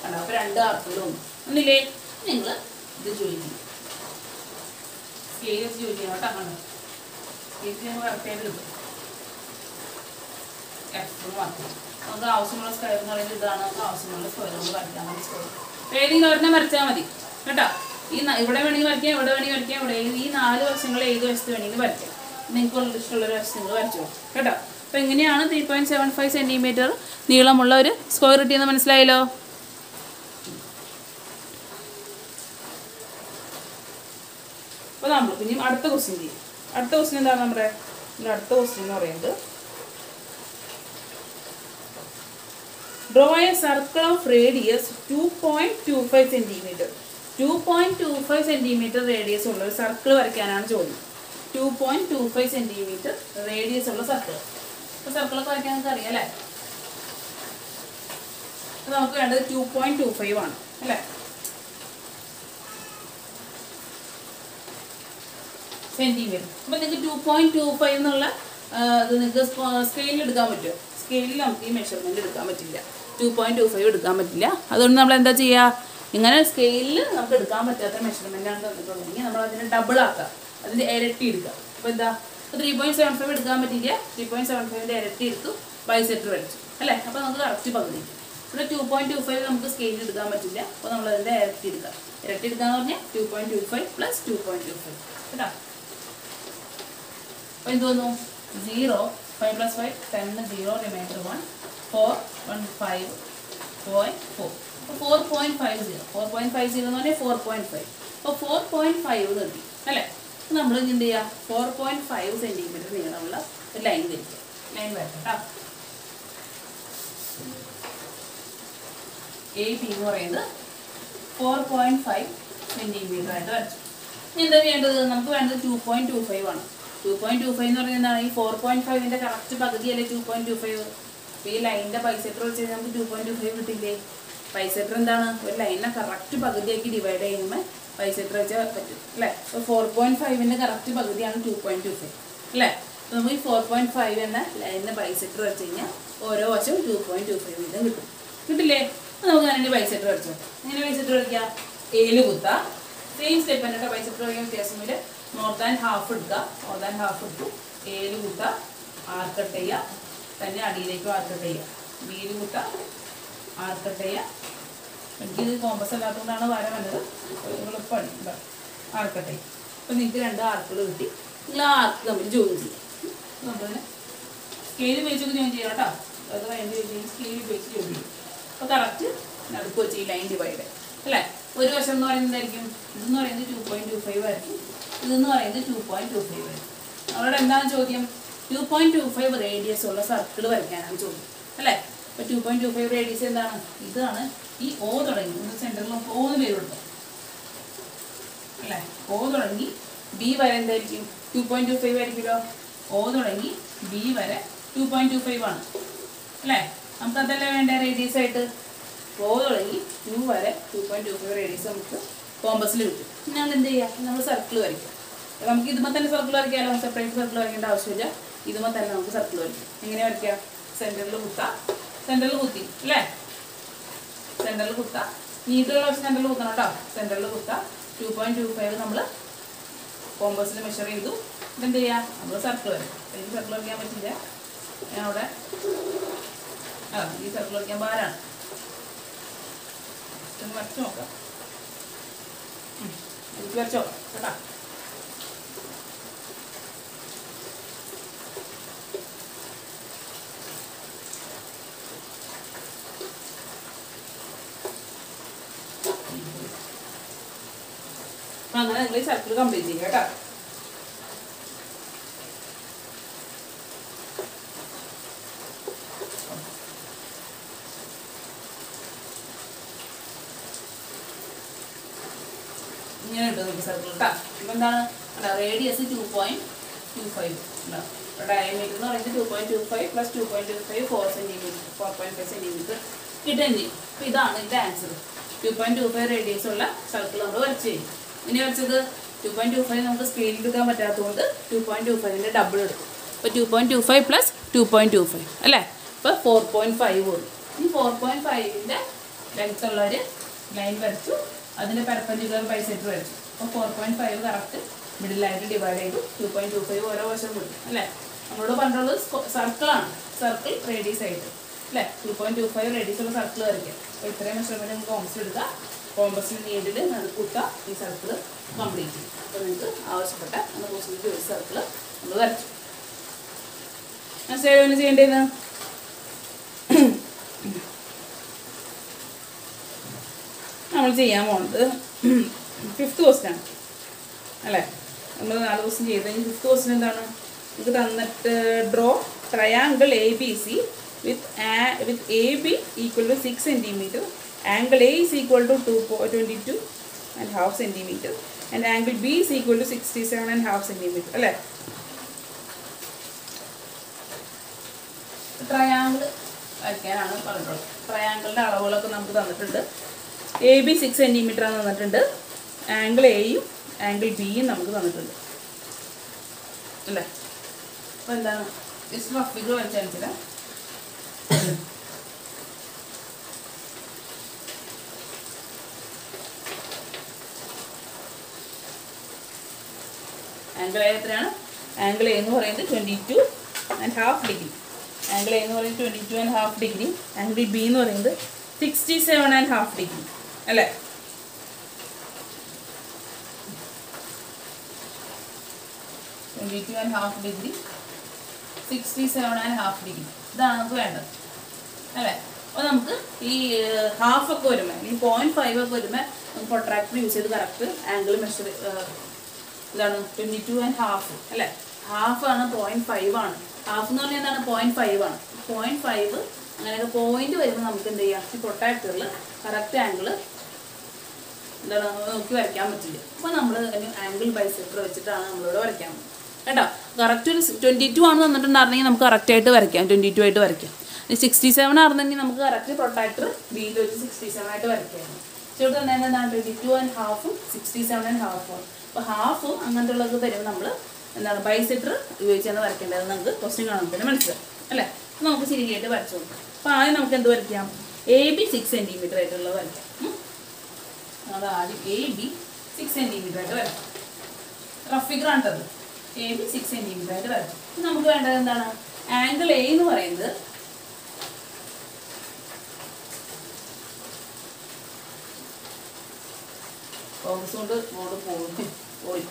കണ്ടോ. അപ്പോൾ രണ്ട് ആർക്കുകളും ഒന്നില്ലേ? നിങ്ങൾ ഇത് ജോയിൻ ചെയ്യും. സ്കെയിൽ വെച്ച് ജോയിൻ ചെയ്യണം കേട്ടോ. കണ്ടോ? സ്കെയിൽ ചെയ്യുമ്പോൾ കറക്റ്റായിട്ട് കിട്ടും. നമുക്ക് ആവശ്യമുള്ള സ്ക്വയർ എന്ന് പറയുന്നത് ഇതാണ്. നമുക്ക് ആവശ്യമുള്ള സ്ക്വയർ നമ്മൾ വരയ്ക്കാൻ മതി. സ്ക്വയർ ഏതെങ്കിലും ഒരെണ്ണം വരച്ചാൽ മതി കേട്ടോ. ഈ ഇവിടെ വേണമെങ്കിൽ വരയ്ക്കാം, ഇവിടെ വേണമെങ്കിൽ വരയ്ക്കാം, ഇവിടെ ഈ നാല് വശങ്ങൾ ഏത് വശത്ത് വേണമെങ്കിൽ വരയ്ക്കാം. നിങ്ങൾക്ക് ഇഷ്ടമുള്ളൊരു വശത്ത് നിങ്ങൾ വരച്ചു കേട്ടോ. അപ്പോൾ എങ്ങനെയാണ് 3.75 സെൻറ്റിമീറ്റർ നീളമുള്ള ഒരു സ്ക്വയർ കിട്ടിയെന്ന് മനസ്സിലായല്ലോ. അപ്പോൾ നമ്മൾ പിന്നെ അടുത്ത ക്വസ്റ്റ്യൻ ചെയ്യും. അടുത്ത ക്വസ്റ്റ്യൻ എന്താണ് നമ്മുടെ അടുത്ത ക്വസ്റ്റ്യൻ എന്ന് പറയുന്നത്? Draw a circle of radius 2.25 centimeter. 2.25 centimeter radius ഉള്ള ഒരു സർക്കിൾ വരയ്ക്കാനാണ് ചോദ്യം. 2.25 centimeter radius ഉള്ള സർക്കിൾ. അപ്പോൾ സർക്കിളൊക്കെ വരയ്ക്കാൻ നമുക്ക് അറിയാം അല്ലേ? അപ്പോൾ നമുക്ക് വേണ്ടത് 2.25 ആണ് അല്ലേ? സെൻറ്റിമീറ്റർ. അപ്പോൾ നിങ്ങൾക്ക് 2.25 എന്നുള്ള അത് നിങ്ങൾക്ക് സ്കെയിലിൽ എടുക്കാൻ പറ്റുമോ? സ്കെയിലിൽ നമുക്ക് ഈ മെഷർമെൻറ്റ് എടുക്കാൻ പറ്റില്ല, 2.25 എടുക്കാൻ പറ്റില്ല. അതുകൊണ്ട് നമ്മൾ എന്താ ചെയ്യുക, ഇങ്ങനെ സ്കെയിലിൽ നമുക്ക് എടുക്കാൻ പറ്റാത്ത മെഷർമെൻറ്റാണ് തന്നിട്ടുണ്ടെങ്കിൽ നമ്മൾ അതിനെ ഡബിൾ ആക്കുക, അതിൻ്റെ ഇരട്ടി എടുക്കുക. അപ്പോൾ എന്താ, 3.75 എടുക്കാൻ പറ്റില്ല, 3.75ൻ്റെ ഇരട്ടി എടുത്തു, ബൈസെക്ടർ വരച്ചു അല്ലേ. അപ്പോൾ നമുക്ക് കറക്റ്റ് പകുതി. ഇവിടെ 2.25 നമുക്ക് സ്കെയിലിൽ എടുക്കാൻ പറ്റില്ല, അപ്പോൾ നമ്മളതിൻ്റെ ഇരട്ടി എടുക്കുക. ഇരട്ടി എടുക്കാന്ന് പറഞ്ഞാൽ 2.25 + 2.25 കേട്ടോ. അപ്പോൾ എന്ത് വന്നു, 0, 5 + 5 10, 0 റിമൈൻഡർ 1, 4, 1, 5.4. അപ്പോൾ 4.50 എന്ന് പറഞ്ഞാൽ 4.5. അപ്പോൾ 4.5 കിട്ടി അല്ലേ. അപ്പോൾ നമ്മൾ എന്ത് ചെയ്യുക, 4.5 സെൻറ്റിമീറ്റർ നീളമുള്ള ഒരു ലൈൻ വരയ്ക്കുക. ലൈൻ വരട്ടെ കേട്ടോ. AB എന്ന് പറയുന്നത് 4.5 സെൻറ്റിമീറ്റർ ആയിട്ട് വരച്ചു. ഇനി എന്താ വേണ്ടത്, നമുക്ക് വേണ്ടത് 2.25 ആണ്. 2.25 എന്ന് പറയുന്നത് എന്താണ്, ഈ 4.5ൻ്റെ കറക്റ്റ് പകുതിയല്ലേ 2.25. അപ്പോൾ ഈ ലൈനിൻ്റെ ബൈസെക്ടർ വെച്ച് കഴിഞ്ഞാൽ നമുക്ക് 2.25 കിട്ടില്ലേ. ബൈസെക്ടർ എന്താണ്, ഒരു ലൈനിനെ കറക്റ്റ് പകുതിയാക്കി ഡിവൈഡ് ചെയ്യുമ്പോൾ ബൈസെക്ടർ വെച്ചാൽ പറ്റും അല്ലേ. അപ്പോൾ 4.5ൻ്റെ കറക്റ്റ് പകുതിയാണ് 2.25 അല്ലേ. അപ്പോൾ നമുക്ക് ഈ 4.5 എന്ന ലൈനിൻ്റെ ബൈസെക്ടർ വെച്ച് കഴിഞ്ഞാൽ ഓരോ വശം 2.25 വീതം കിട്ടും. കിട്ടില്ലേ. നമുക്ക് അതിൻ്റെ ബൈസെക്ടർ വരച്ചോ. എങ്ങനെ ബൈസെക്ടർ വരയ്ക്കാം, ഏല് കുത്താം. സെയിം സ്റ്റെപ്പ് തന്നെ ബൈസെക്ടർ വരയ്ക്കാൻ വ്യത്യാസമില്ല. മോർ ദാൻ ഹാഫ് എടുക്കുക, മോർ ദാൻ ഹാഫ് എടുത്തു, ഏല് കുത്താം, ആർക്കട്ട് ചെയ്യുക, തന്നെ അടിയിലേക്കും ആർക്കട്ട് ചെയ്യുക, ബീല് കുത്താം, ആർക്കട്ട് ചെയ്യുക. എനിക്കിത് കോമ്പസ് അല്ലാത്തതുകൊണ്ടാണ് വര വന്നത്, എളുപ്പമാണ് ആർക്കട്ട് ചെയ്യുക. അപ്പോൾ നിങ്ങൾക്ക് 2 ആർക്കുകൾ കിട്ടി. നിങ്ങൾ ആ ആർക്ക് തമ്മിൽ ജോയിൻ ചെയ്യും. നമ്മളതിന് സ്കെയിൽ ഉപയോഗിച്ചൊക്കെ ജോയിൻ ചെയ്യാം കേട്ടോ. അത് കഴിഞ്ഞ് സ്കെയിൽ ഉപയോഗിച്ച് ജോയിൻ ചെയ്യും. അപ്പോൾ കറക്റ്റ് നടുക്ക് വെച്ച് ഈ ലൈൻ ഡിവൈഡ് അല്ലേ. ഒരു വശം എന്ന് പറയുന്നത് എന്തായിരിക്കും, ഇതെന്ന് പറയുന്നത് 2.25 ആയിരിക്കും, ഇതെന്ന് പറയുന്നത് 2.25 ആയിരിക്കും. അവരോട് എന്താണ് ചോദ്യം, 2.25 റേഡിയസ് ഉള്ള സർക്കിൾ വരയ്ക്കാനാണ് ചോദ്യം അല്ലേ. അപ്പോൾ 2.25 റേഡിയസ് എന്താണ്, ഇതാണ് ഈ O തുടങ്ങി സെൻറ്ററിൽ നമുക്ക് O എന്ന് പേര് കൊടുക്കാം അല്ലേ. O തുടങ്ങി B വരെ എന്തായിരിക്കും, 2.25 ആയിരിക്കുമല്ലോ. O തുടങ്ങി B വരെ 2.25 ആണ് അല്ലേ. നമുക്ക് അതല്ലേ വേണ്ട റേഡിയസ് ആയിട്ട്. O തുടങ്ങി U വരെ 2.25 റേഡിയസ് നമുക്ക് കോമ്പസിൽ കിട്ടും. പിന്നെ നമ്മൾ എന്ത് ചെയ്യുക, നമ്മൾ സർക്കിൾ വരയ്ക്കുക. നമുക്ക് ഇതുമ്പോൾ തന്നെ സർക്കിൾ വരയ്ക്കാമല്ലോ, സെപ്പറേറ്റ് സർക്കിൾ വരയ്ക്കേണ്ട ആവശ്യമില്ല. ഇതുമ്പോൾ തന്നെ നമുക്ക് സർക്കിൾ വരയ്ക്കാം. എങ്ങനെ വരയ്ക്കാം, സെൻറ്ററിൽ കുത്താം, സെൻറ്ററിൽ കുത്തി അല്ലേ, സെൻറ്ററിൽ കുത്താം, നീട്ടുള്ള സെൻറ്ററിൽ കുത്തണം കേട്ടോ. സെൻറ്ററിൽ കുത്താം, 2.25 നമ്മൾ കോമ്പസിൽ മെഷർ ചെയ്തു. ഇതെന്ത് ചെയ്യുക, നമ്മൾ സർക്കിൾ വരയ്ക്കും. എനിക്ക് സർക്കിൾ വരയ്ക്കാൻ പറ്റില്ല, ഞാൻ അവിടെ ഈ സർക്കിൾ വരയ്ക്കാൻ ഭാരമാണ്. വരച്ച് നോക്കാം, എനിക്ക് വരച്ചോ കേട്ടോ. അങ്ങനെ നിങ്ങൾ ഈ സർക്കിൾ കംപ്ലീറ്റ് ചെയ്യുക കേട്ടോ. ഇങ്ങനെ കിട്ടും നിങ്ങൾക്ക് സർക്കിൾ കേട്ടോ. ഇപ്പം എന്താണ്, റേഡിയസ് 2.25 ഡയമീറ്റർ എന്ന് പറയുന്നത് 2.25 + 2.25 4 സെൻറ്റിമീറ്റർ 4.5 സെൻറ്റിമീറ്റർ കിട്ടുകയും ചെയ്യും. അപ്പോൾ ഇതാണ് ഇതിൻ്റെ ആൻസർ. 2.25 റേഡിയസ് ഉള്ള സർക്കിൾ നമ്മൾ വരച്ച് ചെയ്യും. ഇനി വരച്ചത് 2.25 നമുക്ക് സ്കെയിലിൽ എടുക്കാൻ പറ്റാത്തതുകൊണ്ട് 2.25ൻ്റെ ഡബിൾ എടുക്കും. അപ്പോൾ 2.25 + 2.25 അല്ലേ. ഇപ്പോൾ 4.5 വരും. ഈ 4.5ൻ്റെ ലെങ്ത് ഉള്ളൊരു ലൈൻ വരച്ചു, അതിൻ്റെ പെർപെൻഡിക്കുലർ ബൈസെക്ടർ വരച്ചു. അപ്പോൾ 4.5 കറക്റ്റ് മിഡിലായിട്ട് ഡിവൈഡ് ചെയ്തു. 2.25 ഓരോ വശം കിട്ടും അല്ലേ. നമ്മളോട് പറഞ്ഞുള്ളത് സർക്കിളാണ്, സർക്കിൾ റേഡിയസ് ആയിട്ട് അല്ലേ. 2.25 റേഡിയസ് ഉള്ള സർക്കിൾ വരയ്ക്കാം. അപ്പോൾ ഇത്രയും മെഷർമെൻറ്റ് നമുക്ക് കോമ്പസ് എടുക്കാം. കോമ്പസിൽ നീഡിൽ നടുക്കുത്ത ഈ സർക്കിൾ കംപ്ലീറ്റ് ചെയ്യും. അപ്പോൾ നിങ്ങൾക്ക് ആവശ്യപ്പെട്ട പോസിറ്റീവ് ഒരു സർക്കിൾ നമ്മൾ വരച്ചു. മനസ്സിലായോ ചെയ്യേണ്ടതെന്ന്. നമ്മൾ ചെയ്യാൻ പോകുന്നത് 5th ക്വസ്റ്റ്യൻ അല്ലേ. നമ്മൾ 4 ക്വസ്റ്റ്യൻ ചെയ്ത് കഴിഞ്ഞ് 5th ക്വസ്റ്റ്യൻ എന്താണ്, നമുക്ക് തന്നിട്ട് draw triangle ABC with AB equal to 6 centimeter, angle A is equal to 22.5 centimeter and angle B is equal to 67.5 centimeter അല്ലേ. ട്രയാങ്കിൾ വരയ്ക്കാനാണ് പറഞ്ഞിട്ടുള്ളത്. ട്രയാങ്കിളിൻ്റെ അളവുകളൊക്കെ നമുക്ക് തന്നിട്ടുണ്ട്. AB 6 centimeter ആണ് തന്നിട്ടുണ്ട്, ആംഗിൾ Aയും ആംഗിൾ Bയും നമുക്ക് തന്നിട്ടുണ്ട് അല്ലേ. അപ്പോൾ എന്താണ് ജസ്റ്റ് റഫ് ഫിഗർ വരച്ചാൽ ആംഗിൾ എ എത്രയാണ്? ആംഗിൾ എ എന്ന് പറയുന്നത് 22.5 ഡിഗ്രി. ആംഗിൾ എ എന്ന് പറയുന്നത് 22.5 ഡിഗ്രി. ആംഗിൾ ബി എന്ന് പറയുന്നത് 67.5 ഡിഗ്രി അല്ലേ? ഡിഗ്രി 67.5 ഡിഗ്രി ഇതാണ് നമുക്ക് വേണ്ടത് അല്ലേ? അപ്പോൾ നമുക്ക് ഈ ഹാഫ് ഒക്കെ വരുമ്പോൾ ഈ 0.5 ഒക്കെ വരുമ്പോൾ നമുക്ക് പ്രൊട്രാക്ടർ യൂസ് ചെയ്ത് കറക്റ്റ് ആംഗിൾ മെഷർ ഇതാണ് 22.5 അല്ലേ? ഹാഫ് ആണ് 0.5 ആണ്. ഹാഫ് എന്ന് പറഞ്ഞാൽ എന്താണ്? 0.5 ആണ്. 0.5 അങ്ങനെയൊക്കെ പോയിന്റ് വരുമ്പോൾ നമുക്ക് എന്ത് ചെയ്യാം? ഈ പ്രൊട്രാക്ടറിൽ കറക്റ്റ് ആംഗിൾ എന്താണ് നോക്കി വരയ്ക്കാൻ പറ്റില്ല. അപ്പോൾ നമ്മൾ ആംഗിൾ ബൈസെക്ടർ വെച്ചിട്ടാണ് നമ്മളിവിടെ വരയ്ക്കാൻ പോകുന്നത് കേട്ടോ. കറക്റ്റ് ഒരു 22 ആണ് തന്നിട്ടുണ്ടായിരുന്നെങ്കിൽ നമുക്ക് കറക്റ്റായിട്ട് വരയ്ക്കാം, 22 ആയിട്ട് വരയ്ക്കാം. 67 ആയിരുന്നെങ്കിൽ നമുക്ക് കറക്റ്റ് പ്രൊട്രാക്ടർ ബിയിൽ വെച്ച് 67 ആയിട്ട് വരയ്ക്കാം. ഇവിടെ തന്നെ എന്താണ് 22.5 67.5. അപ്പോൾ ഹാഫ് അങ്ങനത്തെ ഉള്ളത് തരുമ്പോൾ നമ്മൾ എന്താണ് ബൈസെക്ടർ ഉപയോഗിച്ചാണ് വരയ്ക്കേണ്ടത്. നമുക്ക് ക്വസ്റ്റ്യൻ കാണുമ്പോൾ മനസ്സിലാവും അല്ലേ? അപ്പോൾ നമുക്ക് ശരിയായിട്ട് വരച്ചു കൊടുക്കാം. അപ്പോൾ ആദ്യം നമുക്ക് എന്ത് വരയ്ക്കാം? AB 6 സെൻറ്റിമീറ്റർ ആയിട്ടുള്ളത് വരയ്ക്കാം. അത് ആദ്യം AB 6 സെൻറ്റിമീറ്റർ ആയിട്ട് വരയ്ക്കാം. റഫ് ഫിഗർ ആണത്. AB 6 സെൻറ്റിമീറ്റർ ആയിട്ട് വരയ്ക്കാം. നമുക്ക് വേണ്ടത് എന്താണ്? ആംഗിൾ എ എന്ന് പറയുന്നത് ഫോക്കസ് കൊണ്ട് പോയി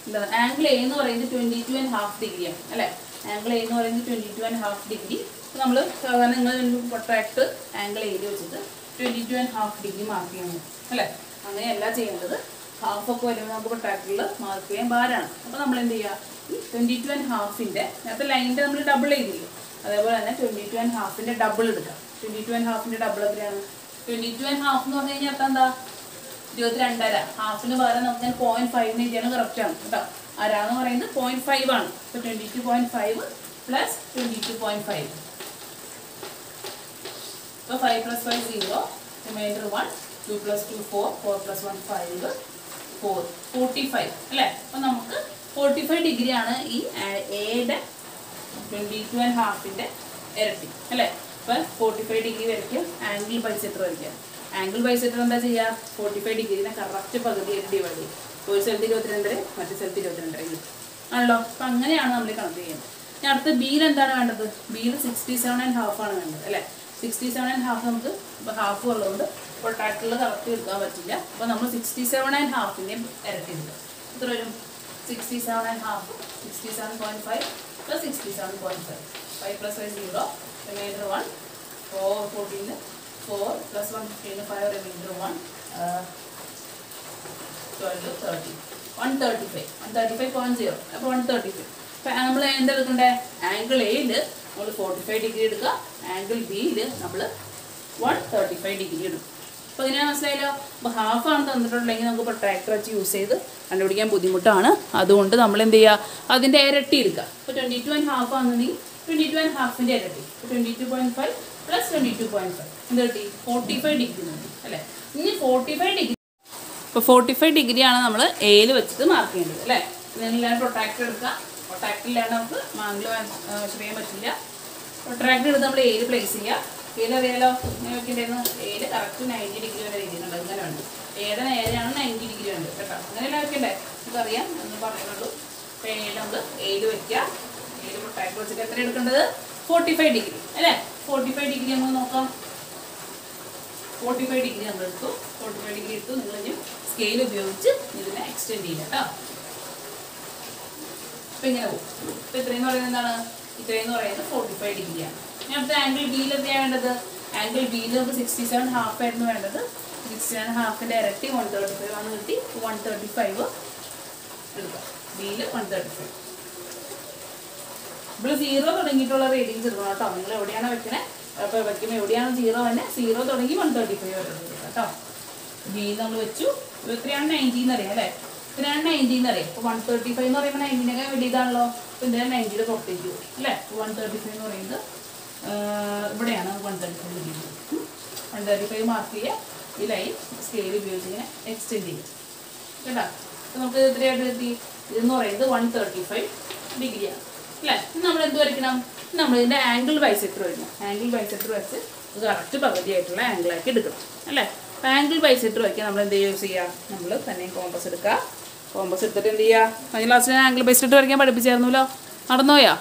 എന്താണ്? ആംഗിൾ എ എന്ന് പറയുന്നത് 22.5 ഡിഗ്രിയാണ് അല്ലേ? ആംഗിൾ എ എന്ന് പറയുന്നത് 22.5 ഡിഗ്രി. അപ്പോൾ നമ്മൾ സാധാരണ നിങ്ങൾ പ്രൊട്രാക്ട് ആംഗിൾ എയിൽ വെച്ചിട്ട് 22.5 ഡിഗ്രി മാർക്ക് ചെയ്യണം അല്ലേ? അങ്ങനെയല്ല ചെയ്യേണ്ടത്. ഹാഫ് ഒക്കെ വരുമ്പോൾ നമുക്ക് പ്രൊട്രാക്ടറിൽ മാർക്ക് ചെയ്യാൻ ഭാരമാണ്. അപ്പോൾ നമ്മൾ എന്ത് ചെയ്യുക? 22.5ൻ്റെ നേരത്തെ ലൈനിൻ്റെ നമ്മൾ ഡബിൾ ചെയ്തില്ലേ, അതേപോലെ തന്നെ 22.5ൻ്റെ ഡബിൾ എടുക്കാം. 22.5ൻ്റെ ഡബിൾ എത്രയാണ്? 22.5 എന്ന് പറഞ്ഞു കഴിഞ്ഞാൽ എന്താ? 22.5. ഹാഫിന് പകരം നമുക്ക് 0.5 എഴുതിയാണ് കറക്റ്റാണ് കേട്ടോ. അരാന്ന് പറയുന്നത് 0.5 ആണ്. അപ്പോൾ 22.5 പ്ലസ് 22.5. അപ്പോൾ 5 + 5 0, റിമൈൻഡർ 1, 2 + 2 4, 4 + 1 5, 4 45 അല്ലേ? അപ്പോൾ നമുക്ക് 45 ഡിഗ്രിയാണ് ഈ എയുടെ 22.5ൻ്റെ ഇരട്ടി അല്ലേ? അപ്പോൾ 45 ഡിഗ്രി വരയ്ക്കും. ആംഗിൾ ബൈസെക്ടർ വരയ്ക്കാം. ആംഗിൾ ബൈസെക്ടർ എന്താ ചെയ്യുക? 45 ഡിഗ്രീനെ കറക്റ്റ് പകുതിയായിട്ട് ഡിവൈഡ് ചെയ്യും. ഒരു സ്ഥലത്ത് 22, മറ്റു സ്ഥലത്ത് 22 ആണല്ലോ. അപ്പം അങ്ങനെയാണ് നമ്മൾ കണക്ട് ചെയ്യുന്നത്. ഇനി അടുത്ത ബിയിൽ എന്താണ് വേണ്ടത്? ബിയിൽ 67.5 ആണ് വേണ്ടത് അല്ലേ? 67.5 നമുക്ക് ഇപ്പോൾ ഹാഫ് ഉള്ളതുകൊണ്ട് പ്രൊട്രാക്ടറിൽ കറക്റ്റ് എടുക്കാൻ പറ്റില്ല. അപ്പോൾ നമ്മൾ 67.5ൻ്റെ ഇരട്ടി എടുക്കുക. എത്ര വരും? 67.5 67.5 + 67.5. 5 + 5 0, റിമൈൻഡർ 1, 4 14, 4 + 1 15, 5, റിമൈൻഡർ 1, 12 30, 135 135.0. അപ്പോൾ 135. അപ്പോൾ നമ്മൾ എന്തെടുക്കണ്ടേ? ആംഗിൾ എയിൽ നമ്മൾ 45 ഡിഗ്രി എടുക്കുക. ആംഗിൾ ബിയിൽ നമ്മൾ 135 ഡിഗ്രി എടുക്കും. അപ്പോൾ ഇതിനെ മനസ്സിലായല്ലോ. അപ്പോൾ ഹാഫാണ് തന്നിട്ടുണ്ടെങ്കിൽ നമുക്ക് പ്രൊട്രാക്ടർ വെച്ച് യൂസ് ചെയ്ത് കണ്ടുപിടിക്കാൻ ബുദ്ധിമുട്ടാണ്. അതുകൊണ്ട് നമ്മൾ എന്ത് ചെയ്യുക? അതിൻ്റെ ഇരട്ടി എടുക്കുക. ഇപ്പോൾ 22.5 ആണെന്നുണ്ടെങ്കിൽ 22.5ൻ്റെ ഇരട്ടി 22.5 + 22.5 എന്ത് കിട്ടി? 45 ഡിഗ്രി അല്ലേ? ഇനി 45 ഡിഗ്രി. ഇപ്പോൾ 45 ഡിഗ്രിയാണ് നമ്മൾ എയിൽ വെച്ചിട്ട് മാർക്ക് ചെയ്യേണ്ടത് അല്ലേ? ഇതിനെല്ലാം പ്രൊട്രാക്ടർ എടുക്കുക. പ്രൊട്രാക്ടറിലാണ് നമുക്ക് ആംഗിൾ മെഷർ ചെയ്യാൻ പറ്റില്ല. പ്രൊട്രാക്ടർ എടുത്ത് നമ്മൾ എയിൽ പ്ലേസ് ചെയ്യുക. എയിൽ അറിയാലോ ഇങ്ങനെ വെക്കേണ്ടായിരുന്നു. എയിൽ കറക്റ്റ് 90 ഡിഗ്രി വരെ എഴുതിയിട്ടുണ്ട്. അങ്ങനെ ഉണ്ട്. ഏടെ നേരെയാണ് 90 ഡിഗ്രി ഉണ്ട് കേട്ടോ. അങ്ങനെയല്ല വെക്കണ്ടേ? നമുക്കറിയാം എന്ന് പറയുന്നുള്ളൂ. അപ്പോൾ എയിൽ നമ്മൾ എയിൽ വെക്കുക. എയിൽ പ്രൊട്രാക്ടർ വെച്ചിട്ട് എത്ര എടുക്കേണ്ടത്? 45 ഡിഗ്രി അല്ലേ? 45 ഡിഗ്രി നമുക്ക് നോക്കാം. 45 ഡിഗ്രി നമ്മൾ എടുത്തു. 45 ഡിഗ്രി എടുത്തു. നിങ്ങൾ ഇനി സ്കെയിൽ ഉപയോഗിച്ച് ഇതിനെ എക്സ്റ്റെൻഡ് ചെയ്യുക കേട്ടോ. അപ്പോൾ ഇങ്ങനെ പോകും. ഇപ്പോൾ ഇത്രയെന്ന് പറയുന്നത് എന്താണ്? ഇത്രയെന്ന് പറയുന്നത് 45 ഡിഗ്രിയാണ്. ഇനി അടുത്ത ആംഗിൾ ബിയിൽ എത്രയാണ് വേണ്ടത്? ആംഗിൾ ബിയിൽ നമുക്ക് 67.5 ആയിരുന്നു വേണ്ടത്. 67.5ൻ്റെ ഇരട്ടി 135 ആണ് കിട്ടി. 135 എടുക്കാം. ബിയിൽ 135. ഇപ്പോൾ 0 തുടങ്ങിയിട്ടുള്ള റീഡിങ്സ് എടുക്കണം കേട്ടോ. നിങ്ങൾ എവിടെയാണ് വെക്കണേ? അപ്പോൾ വയ്ക്കുമ്പോൾ എവിടെയാണ് 0 തന്നെ? 0 തുടങ്ങി 135 വരെ കേട്ടോ. ബിയിൽ നമ്മൾ വെച്ചു. എത്രയാണ്? 90 എന്നറിയാം അല്ലേ? എത്രയാണ് 90 എന്നറിയാം. അപ്പോൾ 135 എന്ന് പറയുമ്പോൾ 90-നേക്കാൾ വലിയതാണല്ലോ. അപ്പോൾ ഇതിനെ 90-യുടെ പുറത്തേക്ക് പോകും അല്ലേ? 135 എന്ന് പറയുന്നത് ഇവിടെയാണ് 135 ഡിഗ്രി. 135 മാർക്ക് ചെയ്യുക. ഈ ലൈൻ സ്കെയിൽ ഉപയോഗിച്ച് ഇങ്ങനെ എക്സ്റ്റെൻഡ് ചെയ്യും കേട്ടോ. അപ്പോൾ നമുക്ക് എത്രയായിട്ട് കിട്ടി? ഇതെന്ന് പറയുന്നത് 135 ഡിഗ്രിയാണ് അല്ലേ. നമ്മൾ എന്ത് വരയ്ക്കണം? നമ്മളിതിൻ്റെ ആംഗിൾ ബൈസെക്ടർ വയ്ക്കണം. ആംഗിൾ ബൈസെക്ടർ വെച്ച് ഇത് കറക്റ്റ് പകുതിയായിട്ടുള്ള ആംഗിളാക്കി എടുക്കണം അല്ലേ. അപ്പോൾ ആംഗിൾ ബൈസെക്ടർ വയ്ക്കാൻ നമ്മൾ എന്ത് യൂസ് ചെയ്യുക? നമ്മൾ തന്നെ കോമ്പസ് എടുക്കുക. കോമ്പസ് എടുത്തിട്ട് എന്ത് ചെയ്യുക? കഴിഞ്ഞ ക്ലാസ്സിൽ ആംഗിൾ ബൈസെക്ടർ വരയ്ക്കാൻ പഠിപ്പിച്ചായിരുന്നല്ലോ, നടന്നുപോയാ?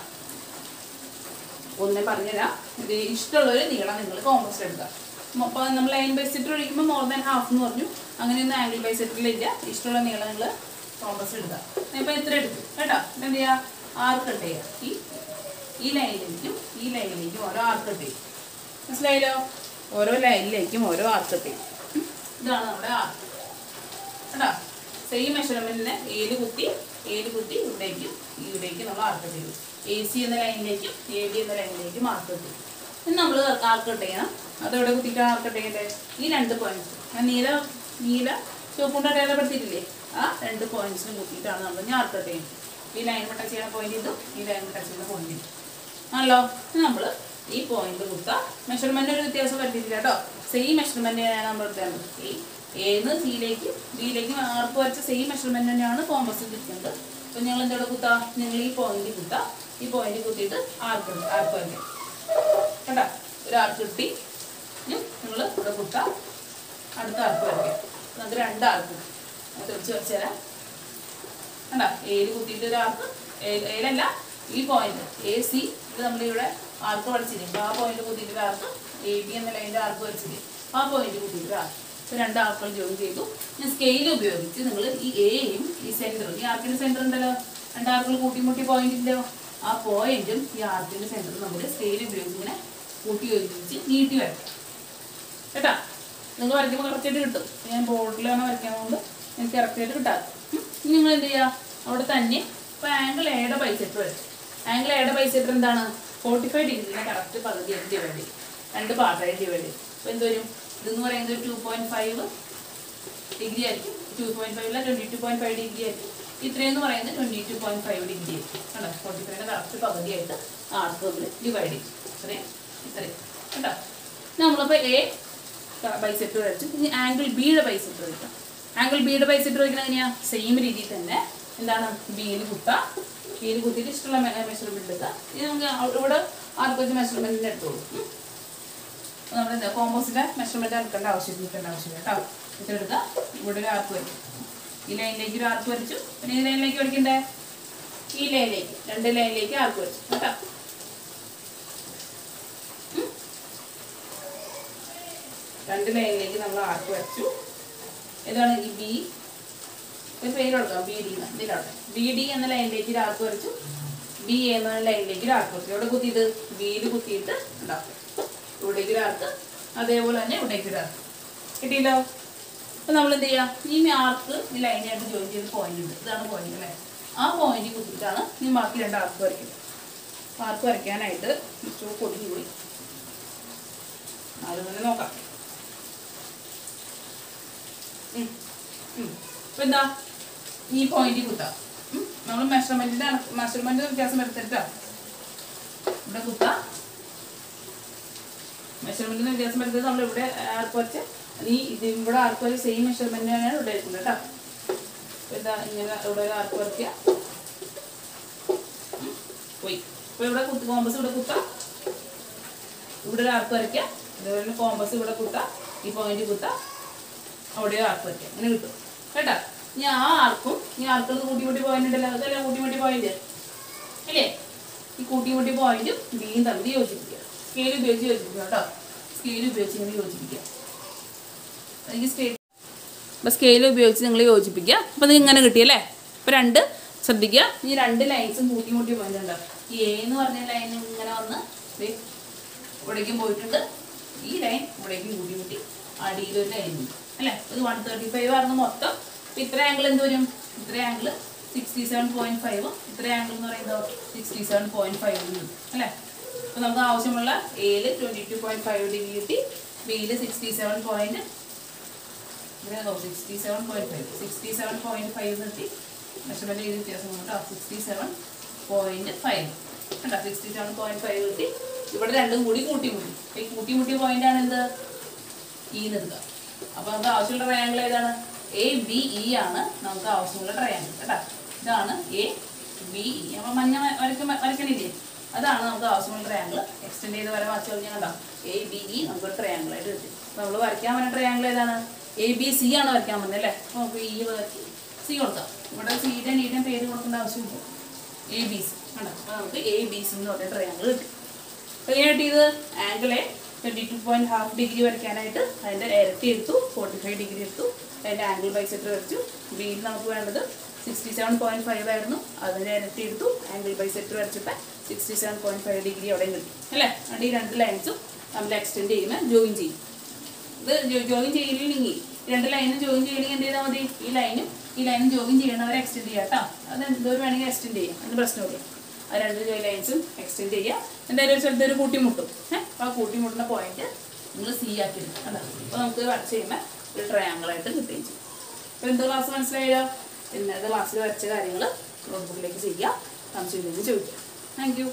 ഒന്നേ പറഞ്ഞുതരാം. ഇത് ഇഷ്ടമുള്ളൊരു നീളം നിങ്ങൾ കോമ്പസ് എടുക്കുക. അപ്പോൾ നമ്മൾ ലൈൻ ബൈസെക്ടർ ഒഴിക്കുമ്പോൾ മോർ ദാൻ ഹാഫ് എന്ന് പറഞ്ഞു. അങ്ങനെയൊന്നും ആംഗിൾ ബൈസെക്ടറിലില്ല. ഇഷ്ടമുള്ള നീളം നിങ്ങൾ കോമ്പസ് എടുക്കുക. ഇപ്പോൾ എത്ര എടുക്കും കേട്ടോ? എന്ത് ചെയ്യുക? ആർക്ക് കട്ട് ചെയ്യുക. ഈ ലൈനിലേക്കും ഈ ലൈനിലേക്കും ഓരോ ആർക്ക് കട്ട് ചെയ്യും. മനസ്സിലായല്ലോ? ഓരോ ലൈനിലേക്കും ഓരോ ആർക്ക് കട്ട് ചെയ്യും. ഇതാണ് നമ്മുടെ ആർക്ക് കേട്ടോ. സെയിം മെഷർമെൻറ്റിന് ഏത് കുത്തി ഇവിടേക്കും നമ്മൾ ആർക്ക് കട്ട് ചെയ്യും. AC എന്ന ലൈനിലേക്കും AD എന്ന ലൈനിലേക്കും ആർക്ക് കട്ട് ചെയ്യും. ഇനി നമ്മൾ ആർക്ക് കട്ട് ചെയ്യണം. അതെവിടെ കുത്തിയിട്ടാണ് ആർക്ക് കട്ട് ചെയ്യേണ്ടത്? ഈ 2 പോയിന്റ്സ് ഞാൻ നീല ചുവപ്പുണ്ട് അടയാളപ്പെടുത്തിയിട്ടില്ലേ? ആ 2 പോയിന്റ്സിന് കുത്തിയിട്ടാണ് നമ്മൾ ഞാൻ ആർക്ക് കട്ട് ചെയ്യുന്നത്. ഈ ലൈൻ ടച്ച് ചെയ്യുന്ന പോയിന്റ് ഇതും ഈ ലൈൻ ടച്ച് ചെയ്യുന്ന പോയിന്റ് ഇതും ആണല്ലോ. നമ്മൾ ഈ പോയിന്റ് കുത്താം. മെഷർമെന്റ് ഒരു വ്യത്യാസം വരുത്തിയിട്ടില്ല കേട്ടോ. സെയിം മെഷർമെന്റ് തന്നെയാണ് നമ്മൾ എടുത്തേണ്ടത്. ഈ എന്ന് സിയിലേക്കും ബിയിലേക്കും ആർക്ക് വരച്ച സെയിം മെഷർമെന്റ് തന്നെയാണ് കോമ്പസ് ഇരിക്കുന്നത്. അപ്പോൾ ഞങ്ങൾ എന്തോടെ കുത്താം? നിങ്ങൾ ഈ പോയിന്റ് കുത്താം. ഈ പോയിന്റ് കുത്തിയിട്ട് ആർക്ക് വരയ്ക്കാം കേട്ടോ. ഒരു ആർക്ക് കിട്ടി. നിങ്ങൾ ഇവിടെ കുത്താം. അടുത്ത ആർക്ക് വരയ്ക്കാം. നമുക്ക് 2 ആർക്ക് തെളിച്ച് വരച്ചു തരാം കണ്ടാ. ഏല് കുത്തിയിട്ട് ഒരു ആർക്ക്, ഏലല്ല ഈ പോയിന്റ് AC ഇത് നമ്മളിവിടെ ആർക്ക് വരച്ചില്ലേ. അപ്പോൾ ആ പോയിന്റ് കുത്തിയിട്ട് ഒരു ആർക്ക്, AB എന്ന ലൈനിൻ്റെ ആർക്ക് വരച്ചില്ലേ, ആ പോയിന്റ് കുത്തിയിട്ട് ഒരു ആർക്ക്. ഇപ്പോൾ 2 ആർക്കുകൾ ജോയിൻ ചെയ്തു. ഞാൻ സ്കെയിൽ ഉപയോഗിച്ച് നിങ്ങൾ ഈ എയും ഈ സെൻറ്ററും, ഈ ആർക്കിൻ്റെ സെൻറ്റർ ഉണ്ടല്ലോ, 2 ആർക്കുകൾ കൂട്ടിമുട്ടി പോയിന്റ് ഇല്ലയോ, ആ പോയിന്റും ഈ ആർക്കിൻ്റെ സെൻറ്ററും നമ്മൾ സ്കെയിൽ ഉപയോഗിച്ച് ഇങ്ങനെ കൂട്ടി യോജിപ്പിച്ച് നീട്ടി വരയ്ക്കാം കേട്ടോ. നിങ്ങൾ വരയ്ക്കുമ്പോൾ കറക്റ്റായിട്ട് കിട്ടും. ഞാൻ ബോർഡിലാണ് വരയ്ക്കുന്നതുകൊണ്ട് എനിക്ക് കറക്റ്റായിട്ട് കിട്ടാറ്. നിങ്ങൾ എന്ത് ചെയ്യുക? അവിടെ തന്നെ ഇപ്പോൾ ആംഗിൾ എയുടെ ബൈസെക്ടർ വരും. ആംഗിൾ എയുടെ ബൈസെക്ടർ എന്താണ്? 45 ഡിഗ്രിനെ കറക്റ്റ് പകുതിയായിട്ട് ഡിവൈഡ് ചെയ്യും. 2 പാർട്ടായിട്ട് ഡിവൈഡ് ചെയ്യും. അപ്പോൾ എന്ത് വരും? ഇതെന്ന് പറയുന്നത് 2.5 ഡിഗ്രി ആയിരിക്കും. 2.5 22.5 ഡിഗ്രി ആയിരിക്കും. ഇത്രയെന്ന് പറയുന്നത് 22.5 ഡിഗ്രി ആയിരിക്കും. കണ്ടോ? 45നെ കറക്റ്റ് പകുതിയായിട്ട് ആർക്ക് തമ്മിൽ ഡിവൈഡ് ചെയ്യും. ഇത്രയും കേട്ടോ. നമ്മളിപ്പോൾ എ ബൈസെക്ടർ വരച്ചു. ഇനി ആംഗിൾ ബിയുടെ ബൈസെക്ടർ വയ്ക്കാം. ആംഗിൾ ബിയുടെ ബൈസെക്ടർ വയ്ക്കുന്ന എങ്ങനെയാണ്? സെയിം രീതിയിൽ തന്നെ എന്താണ്? ബിയിൽ കുത്താം. ബിയിൽ കുത്തിയിട്ട് ഇഷ്ടമുള്ള മെഷർമെൻറ്റ് എടുക്കുക. ഇനി നമുക്ക് ഇവിടെ ആർക്ക് വെച്ച് മെഷർമെൻറ്റിൻ്റെ എടുത്തോളൂ. നമ്മൾ എന്താ കോമ്പോസിൻ്റെ മെഷർമെൻറ്റ് എടുക്കേണ്ട ആവശ്യമില്ല കേട്ടോ. ഇതെടുക്കുക. ഇവിടെ ഒരു ആർക്ക് വരയ്ക്കും. ഈ ലൈനിലേക്ക് ഒരു ആർക്ക് വരച്ചു. പിന്നെ ഈ ലൈനിലേക്ക് വരയ്ക്കണ്ടേ? ഈ ലൈനിലേക്ക് 2 ലൈനിലേക്ക് ആർക്ക് വരച്ചു കേട്ടോ. 2 ലൈനിലേക്ക് നമ്മൾ ആർക്ക് വരച്ചു. ഏതാണ്? ഈ ബി പേര് കൊടുക്കാം. BD ഇതിലോട്ടെ BD എന്ന ലൈനിലേക്ക് ഒരു ആർക്ക് വരച്ചു. BA എന്ന ലൈനിലേക്ക് ഒരു ആർക്ക് വരച്ചു. ഇവിടെ കുത്തിയിട്ട് ബിയിൽ കുത്തിയിട്ട് ഉണ്ടാക്കും. ഇവിടേക്ക് ഒരു ആർക്ക്, അതേപോലെ തന്നെ ഇവിടേക്ക് ഒരു ആർക്ക്. കിട്ടിയല്ലോ. അപ്പോൾ നമ്മൾ എന്ത് ചെയ്യാം? ഈ ആർക്ക് ഈ ലൈനായിട്ട് ജോയിൻ ചെയ്ത് പോയിന്റ് ഉണ്ട്. ഇതാണ് പോയിന്റ് അല്ലേ. ആ പോയിന്റ് കുത്തിയിട്ടാണ് ഈ ബാക്കി 2 ആർക്ക് വരയ്ക്കുന്നത്. ആർക്ക് വരയ്ക്കാനായിട്ട് പൊടിഞ്ഞു പോയി. അതുപോലെ നോക്കാം. ഇപ്പം എന്താ? ഈ പോയിന്റ് കുത്താം. നമ്മൾ മെഷർമെന്റ് വ്യത്യാസം എടുത്തിട്ടാ ഇവിടെ കുത്താം. മെഷർമെന്റിന് വ്യത്യാസം എടുത്തത് നമ്മൾ ഇവിടെ ആർക്ക് വരച്ച് ഇത് ഇവിടെ ആർക്ക് വരച്ച് സെയിം മെഷർമെന്റ് തന്നെയാണ് ഇവിടെ എടുക്കുന്നത് കേട്ടോ. എന്താ ഇങ്ങനെ ഇവിടെ ഒരു ആർക്ക് വരയ്ക്കുക. പോയി. അപ്പോൾ ഇവിടെ കോമ്പസ് ഇവിടെ കുത്താം. ഇവിടെ ഒരു ആർക്ക് വരയ്ക്കുക. അതേപോലെ കോമ്പസ് ഇവിടെ കുത്താം. ഈ പോയിന്റ് കുത്താം. അവിടെ ആർക്ക് വരയ്ക്കാം. അങ്ങനെ കിട്ടും കേട്ടോ. ഇനി ആ ആർക്കും ഈ ആർക്കും കൂട്ടിമുട്ടി പോയിന്റ് ഉണ്ടല്ലോ. അതല്ലേ കൂട്ടിമുട്ടി പോയിന്റ് അല്ലേ. ഈ കൂട്ടിമുട്ടി പോയിന്റും ബിയും തമ്മിൽ യോജിപ്പിക്കുക. സ്കെയിൽ ഉപയോഗിച്ച് യോജിപ്പിക്കുക കേട്ടോ. സ്കെയിൽ ഉപയോഗിച്ച് ഇങ്ങനെ യോജിപ്പിക്കുക. അപ്പോൾ സ്കെയിൽ ഉപയോഗിച്ച് നിങ്ങൾ യോജിപ്പിക്കുക. അപ്പോൾ ഇത് ഇങ്ങനെ കിട്ടിയല്ലേ. അപ്പോൾ 2 ശ്രദ്ധിക്കുക. ഈ 2 ലൈൻസും കൂട്ടിമുട്ടി പോയിന്റ് ഉണ്ടാവും. ഈ എ എന്ന് പറഞ്ഞ ലൈൻ ഇങ്ങനെ വന്ന് ഇവിടേക്കും പോയിട്ടുണ്ട്. ഈ ലൈൻ ഇവിടേക്കും കൂട്ടിമുട്ടി അടിയിലൊരു ലൈൻ ഉണ്ട് അല്ലേ. ഇത് 135 ആയിരുന്നു മൊത്തം. അപ്പോൾ ഇത്ര ആംഗിൾ എന്ത് വരും? ഇത്ര ആംഗിൾ 67.5. ഇത്ര ആംഗിൾ എന്ന് പറയുന്നത് 67.5 അല്ലേ. അപ്പോൾ നമുക്ക് ആവശ്യമുള്ള എയിൽ 22.5 ഡിഗ്രി കിട്ടി. ബിയിൽ 67.5 കിട്ടി. മെഷർമെൻറ്റ് ചെയ്ത് വ്യത്യാസം കേട്ടോ. 67.5 കേട്ടോ. 67.5 കിട്ടി. ഇവിടെ 2ഉം കൂടി കൂട്ടിമുട്ടി. ഈ കൂട്ടിമുട്ടിയ പോയിന്റാണ് എന്ത്? E എടുക്കുക. അപ്പോൾ നമുക്ക് ആവശ്യമുള്ള ട്രയാങ്കിൾ ഏതാണ്? ABE ആണ് നമുക്ക് ആവശ്യമുള്ള ട്രയാങ്കിൾ കേട്ടോ. ഇതാണ് എ ബി ഇ. അപ്പം മഞ്ഞ വരയ്ക്കണില്ലേ, അതാണ് നമുക്ക് ആവശ്യമുള്ള ട്രയാങ്കിൾ. എക്സ്റ്റെൻഡ് ചെയ്ത് വരെ വായിച്ചു കഴിഞ്ഞാൽ കണ്ടോ എ ബി ഇ നമുക്കൊരു ട്രയാങ്കിൾ ആയിട്ട് കിട്ടി. അപ്പോൾ നമ്മൾ വരയ്ക്കാൻ പറ്റുന്ന ട്രയാങ്കിൾ ഏതാണ്? എ ബി സി ആണ് വരയ്ക്കാൻ പറ്റുന്നത് അല്ലേ. അപ്പോൾ നമുക്ക് ഇ വരയ്ക്ക് സി കൊടുക്കാം. ഇവിടെ സിയുടെ നീറ്റം പേര് കൊടുക്കേണ്ട ആവശ്യമില്ല. എ ബി സി കണ്ടോ. അപ്പോൾ നമുക്ക് എ ബി സി എന്ന് പറഞ്ഞ ട്രയാങ്കിൾ കിട്ടി. അപ്പോൾ എങ്ങനെ കിട്ടിയത്? ആംഗിളെ 22.5 ഡിഗ്രി വരയ്ക്കാനായിട്ട് അതിൻ്റെ ഇരട്ടി എടുത്തു, 45 ഡിഗ്രി എടുത്തു, അതിൻ്റെ ആംഗിൾ ബൈസെക്ടർ വരച്ചു. ബിയിൽ നമുക്ക് വേണ്ടത് 67.5 ആയിരുന്നു, അതിൻ്റെ ഇരട്ടി എടുത്തു, ആംഗിൾ ബൈസെക്ടർ വരച്ചപ്പോൾ 67.5 ഡിഗ്രി അവിടെ കിട്ടി അല്ലേ. അതുകൊണ്ട് ഈ രണ്ട് ലൈൻസും നമ്മൾ എക്സ്റ്റെൻഡ് ചെയ്യുമ്പോൾ ജോയിൻ ചെയ്യും. ഇത് ജോയിൻ ചെയ്യില്ലെങ്കിൽ രണ്ട് ലൈനും ജോയിൻ ചെയ്യണമെങ്കിൽ എന്ത് ചെയ്താൽ മതി? ഈ ലൈനും ജോയിൻ ചെയ്യണവരെ എക്സ്റ്റെൻഡ് ചെയ്യാം കേട്ടോ. അത് എന്തോരം വേണമെങ്കിൽ എക്സ്റ്റെൻഡ് ചെയ്യാം, അതിന് പ്രശ്നമില്ല. ആ രണ്ട് ലൈൻസും എക്സ്റ്റെൻഡ് ചെയ്യുക. എന്തായാലും ഒരു സ്ഥലത്ത് ഒരു കൂട്ടിമുട്ടും. അപ്പോൾ ആ കൂട്ടിമുട്ടുന്ന പോയിന്റ് നിങ്ങൾ സി ആക്കി എടുക്കുക കേട്ടോ. അപ്പോൾ നമുക്ക് വരച്ച് ചെയ്യുമ്പോൾ ഒരു ട്രയാങ്കിളായിട്ട് കിട്ടുകയും ചെയ്യും. അപ്പോൾ എന്തോ ക്ലാസ് മനസ്സിലായോ? ഇന്നത്തെ ക്ലാസ്സിൽ വരച്ച കാര്യങ്ങൾ നോട്ട്ബുക്കിലേക്ക് ചെയ്യുക, സംശയമില്ലെങ്കിൽ ചോദിക്കുക. Thank you.